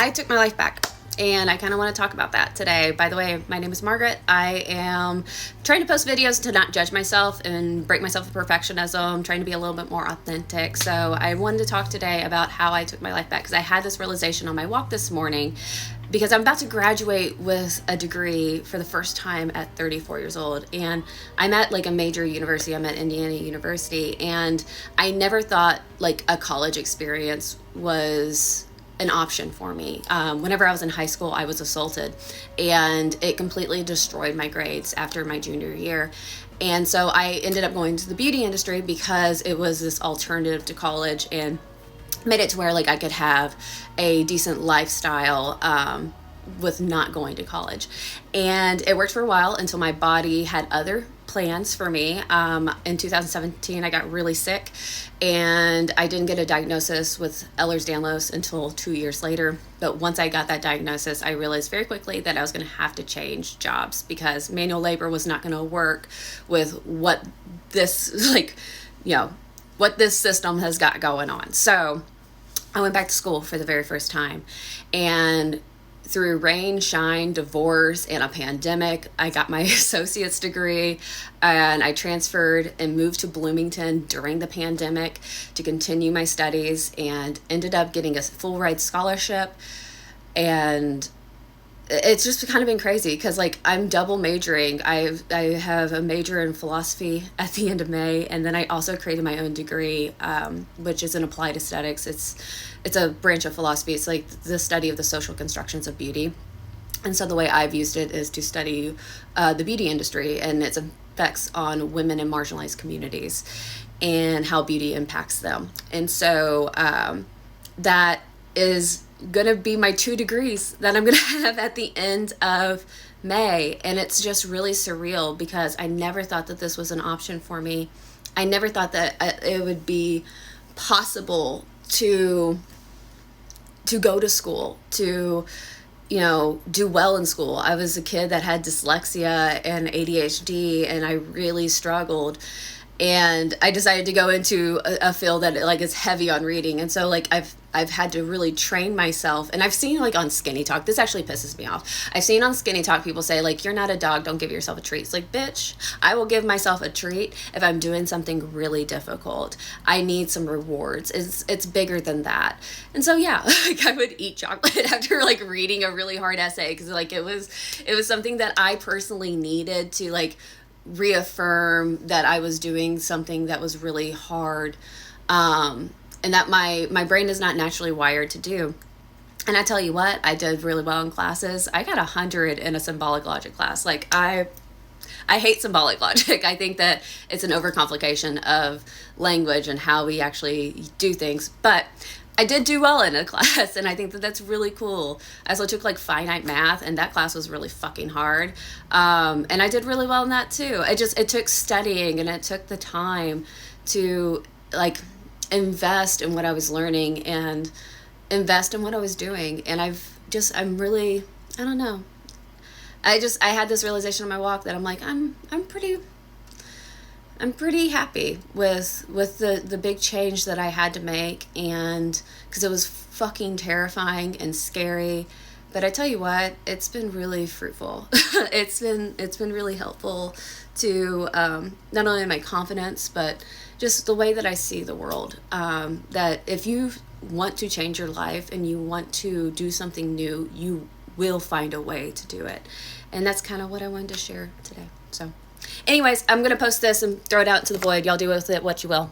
I took my life back. And I kind of want to talk about that today. By the way, my name is Margaret. I am trying to post videos to not judge myself and break myself of perfectionism, trying to be a little bit more authentic. So I wanted to talk today about how I took my life back, because I had this realization on my walk this morning, because I'm about to graduate with a degree for the first time at 34 years old. And I'm at like a major university. I'm at Indiana University. And I never thought like a college experience was an option for me. Whenever I was in high school, I was assaulted, and it completely destroyed my grades after my junior year. And so I ended up going to the beauty industry because it was this alternative to college, and made it to where like I could have a decent lifestyle with not going to college. And it worked for a while until my body had other plans for me. In 2017, I got really sick, and I didn't get a diagnosis with Ehlers-Danlos until 2 years later. But once I got that diagnosis, I realized very quickly that I was going to have to change jobs, because manual labor was not going to work with what this, like, what this system has got going on. So I went back to school for the very first time, and through rain, shine, divorce, and a pandemic, I got my associate's degree, and I transferred and moved to Bloomington during the pandemic to continue my studies, and ended up getting a full ride scholarship. And it's just kind of been crazy, because like I'm double majoring. I have a major in philosophy at the end of May, and then I also created my own degree, which is in applied aesthetics. It's a branch of philosophy. It's like the study of the social constructions of beauty. And so the way I've used it is to study the beauty industry and its effects on women in marginalized communities, and how beauty impacts them. And so that is going to be my 2 degrees that I'm going to have at the end of May. And it's just really surreal, because I never thought that this was an option for me. I never thought that it would be possible to go to school, to do well in school. I was a kid that had dyslexia and ADHD, and I really struggled. And I decided to go into a field that like is heavy on reading. And so like I've had to really train myself. And I've seen like on Skinny Talk, this actually pisses me off. I've seen on Skinny Talk people say like, you're not a dog, don't give yourself a treat. It's like, bitch, I will give myself a treat if I'm doing something really difficult. I need some rewards. It's bigger than that. And so yeah, like I would eat chocolate after like reading a really hard essay, because like it was something that I personally needed to like reaffirm that I was doing something that was really hard, and that my brain is not naturally wired to do. And I tell you what, I did really well in classes. I got 100 in a symbolic logic class. Like I hate symbolic logic. I think that it's an overcomplication of language and how we actually do things. But I did do well in a class, and I think that that's really cool. I also took like finite math, and that class was really fucking hard. And I did really well in that too. It took studying, and it took the time to like invest in what I was learning and invest in what I was doing. And I'm really, I don't know. I had this realization on my walk that I'm like, I'm pretty happy with the big change that I had to make, and because it was fucking terrifying and scary. But I tell you what, it's been really fruitful. It's been really helpful to not only my confidence, but just the way that I see the world. That if you want to change your life and you want to do something new, you will find a way to do it. And that's kind of what I wanted to share today. So anyways, I'm going to post this and throw it out into the void. Y'all do with it what you will.